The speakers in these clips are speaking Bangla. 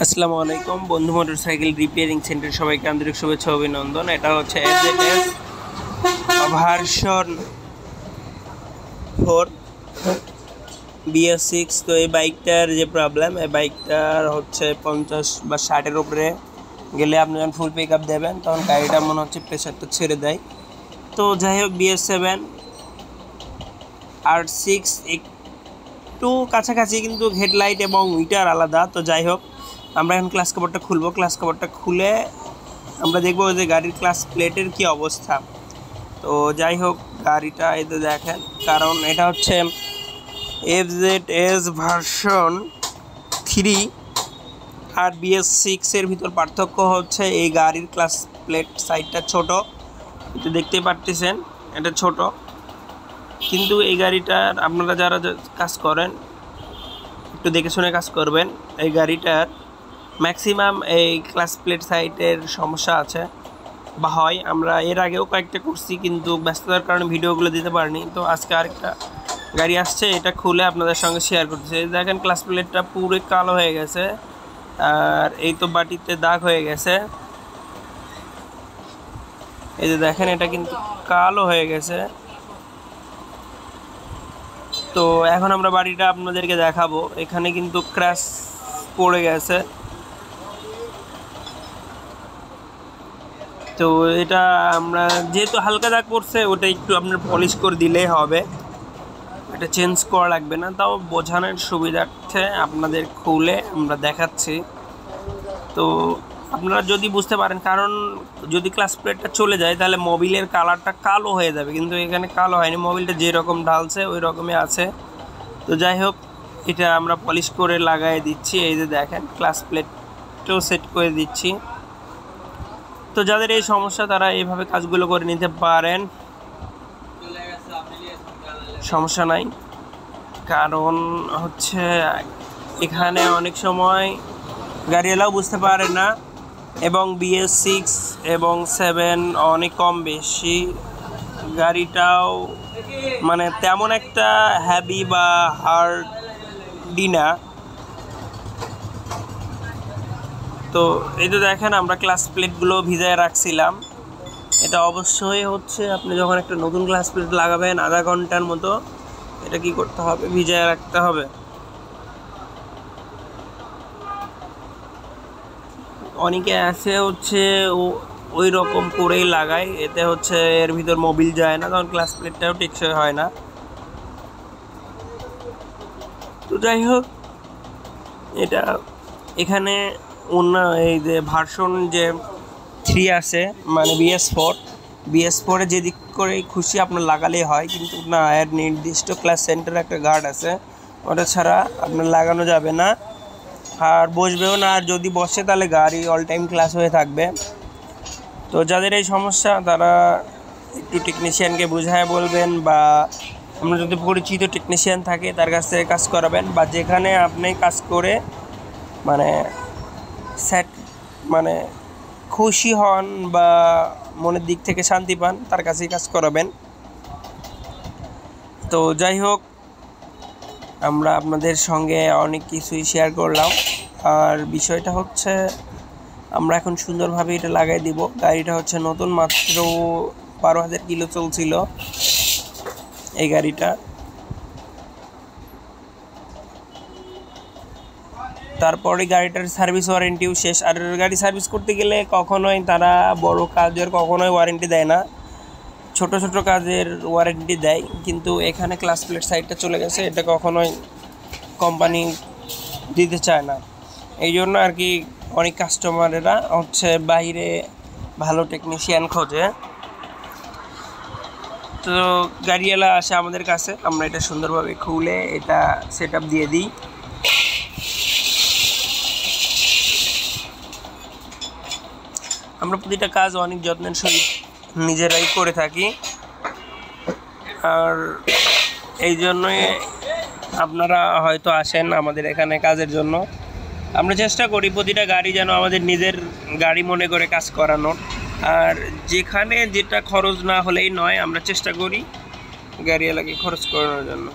আসসালামু আলাইকুম বন্ধু মোটরসাইকেল রিপেয়ারিং সেন্টার সবাইকে আন্তরিক শুভেচ্ছা অভিনন্দন। এটা হচ্ছে এজএস ভার্সন 4 BS6। তো এই বাইকটার যে প্রবলেম, এই বাইকটার হচ্ছে 50 বা 60-এর উপরে গেলে আপনি যখন ফুল পিক আপ দেবেন তখন গাড়িটা মনে হচ্ছে প্রেশারটা ছেড়ে দেয়। তো যাই হোক, BS7 R6 একটু কাছাকাছি, কিন্তু হেডলাইট এবং মিটার আলাদা। তো যাই হোক, আমরা এখন ক্লাস কভারটা খুলবো। ক্লাস কভারটা খুলে আমরা দেখবো যে গাড়ির ক্লাস প্লেটের কি অবস্থা। তো যাই হোক, গাড়িটা এই তো দেখেন, কারণ এটা হচ্ছে FZS ভার্সন 3 আর BS6-এর ভিতর পার্থক্য হচ্ছে এই গাড়ির ক্লাস প্লেট সাইডটা ছোট, এটা দেখতে পারতেছেন, এটা ছোট। কিন্তু এই গাড়িটার আপনারা যারা কাজ করেন একটু দেখে শুনে কাজ করবেন। এই গাড়িটার ম্যাক্সিমাম এই ক্লাস প্লেট সাইটের সমস্যা আছে বা হয়। আমরা এর আগেও কয়েকটা করছি, কিন্তু ব্যস্ততার কারণে ভিডিওগুলো দিতে পারিনি। তো আজকে আরেকটা গাড়ি আসছে, এটা খুলে আপনাদের সঙ্গে শেয়ার করতেছি। দেখেন ক্লাস প্লেটটা পুরো কালো হয়ে গেছে, আর এই তো বাটিতে দাগ হয়ে গেছে। এই যে দেখেন, এটা কিন্তু কালো হয়ে গেছে। তো এখন আমরা বাড়িটা আপনাদেরকে দেখাবো। এখানে কিন্তু ক্র্যাশ পড়ে গেছে। তো এটা আমরা যেহেতু হালকা দাগ পড়ছে, ওটা একটু আপনার পলিশ করে দিলেই হবে, এটা চেঞ্জ করা লাগবে না। তাও বোঝানোর সুবিধার্থে আপনাদের খুলে আমরা দেখাচ্ছি। তো আপনারা যদি বুঝতে পারেন, কারণ যদি ক্লাস প্লেটটা চলে যায় তাহলে মোবিলের কালারটা কালো হয়ে যাবে, কিন্তু এখানে কালো হয়নি, মোবিলটা যেরকম ঢালছে ওই রকমই আছে। তো যাই হোক, এটা আমরা পলিশ করে লাগাই দিচ্ছি। এই যে দেখেন, ক্লাস প্লেটটাও সেট করে দিচ্ছি। তো যাদের এই সমস্যা তারা এইভাবে কাজগুলো করে নিতে পারেন, সমস্যা নাই। কারণ হচ্ছে এখানে অনেক সময় গাড়িওয়ালাও বুঝতে পারে না, এবং BS6 এবং 7 অনেক কম বেশি, গাড়িটাও মানে তেমন একটা হ্যাভি বা হার্ডি না। তো এই তো দেখেন, আমরা ক্লাস প্লেটগুলো ভিজায় রাখছিলাম। এটা অবশ্যই হচ্ছে আপনি যখন একটা নতুন ক্লাস প্লেট লাগাবেন আধা ঘন্টার মতো এটা কি করতে হবে, ভিজায় রাখতে হবে। অনেকে আছে হচ্ছে ওই রকম করেই লাগায়, এতে হচ্ছে এর ভিতর মোবিল যায় না, তখন ক্লাস প্লেটটাও টেকসই হয় না। তো যাই হোক, এটা এখানে অন্য এই যে ভার্সন যে 3 আছে, মানে BS4 যেদিক করে খুশি আপনার লাগালেই হয়, কিন্তু না, এর নির্দিষ্ট ক্লাস সেন্টারে একটা গার্ড আছে, ওটা ছাড়া আপনার লাগানো যাবে না, আর বসবেও না। আর যদি বসে তাহলে গাড়ি অল টাইম ক্লাস হয়ে থাকবে। তো যাদের এই সমস্যা তারা একটু টেকনিশিয়ানকে বুঝায় বলবেন, বা আপনার যদি পরিচিত টেকনিশিয়ান থাকে তার কাছ থেকে কাজ করাবেন, বা যেখানে আপনি কাজ করে মানে সেট মানে খুশি হন বা মনের দিক থেকে শান্তি পান তার কাছেই কাজ করাবেন। তো যাই হোক, আমরা আপনাদের সঙ্গে অনেক কিছুই শেয়ার করলাম, আর বিষয়টা হচ্ছে আমরা এখন সুন্দরভাবে এটা লাগাই দিব। গাড়িটা হচ্ছে নতুন, মাত্র 12,000 কিলো চলছিল এই গাড়িটা। তারপরে গাড়িটার সার্ভিস ওয়ারেন্টিও শেষ। আর গাড়ি সার্ভিস করতে গেলে কখনোই তারা বড় কাজের কখনোই ওয়ারেন্টি দেয় না, ছোট ছোট কাজের ওয়ারেন্টি দেয়। কিন্তু এখানে ক্লাস প্লেট সাইডটা চলে গেছে, এটা কখনোই কোম্পানি দিতে চায় না। এই জন্য আর কি অনেক কাস্টমারেরা হচ্ছে বাইরে ভালো টেকনিশিয়ান খোঁজে। তো গাড়িওয়ালা আসে আমাদের কাছে, আমরা এটা সুন্দরভাবে খুলে এটা সেট আপ দিয়ে দিই। আমরা প্রতিটা কাজ অনেক যত্নের সহিত নিজেরাই করে থাকি, আর এই জন্যই আপনারা হয়তো আসেন আমাদের এখানে কাজের জন্য। আমরা চেষ্টা করি প্রতিটা গাড়ি যেন আমাদের নিজের গাড়ি মনে করে কাজ করানোর, আর যেখানে যেটা খরচ না হলেই নয় আমরা চেষ্টা করি গাড়িওয়ালাকে খরচ করানোর জন্য।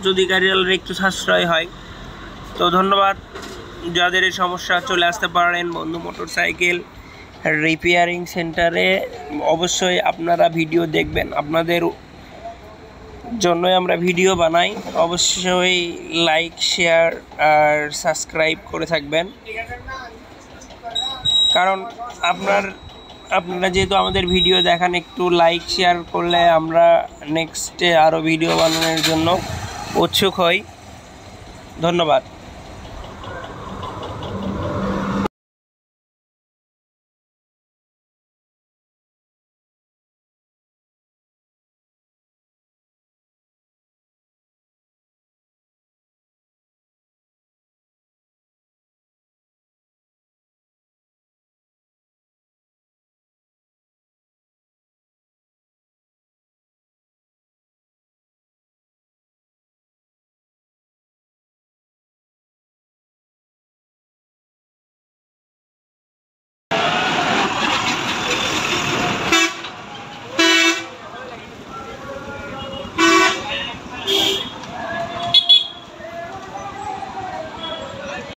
যদি গাড়িওয়ালার একটু সাশ্রয় হয়। তো ধন্যবাদ। যাদের এই সমস্যা চলে আসতে পারেন বন্ধু মোটরসাইকেল রিপেয়ারিং সেন্টারে, অবশ্যই আপনারা ভিডিও দেখবেন, আপনাদের জন্যই আমরা ভিডিও বানাই। অবশ্যই লাইক শেয়ার আর সাবস্ক্রাইব করে থাকবেন, কারণ আপনারা যেহেতু আমাদের ভিডিও দেখেন, একটু লাইক শেয়ার করলে আমরা নেক্সটে আরও ভিডিও বানানোর জন্য উৎসুক হই। ধন্যবাদ।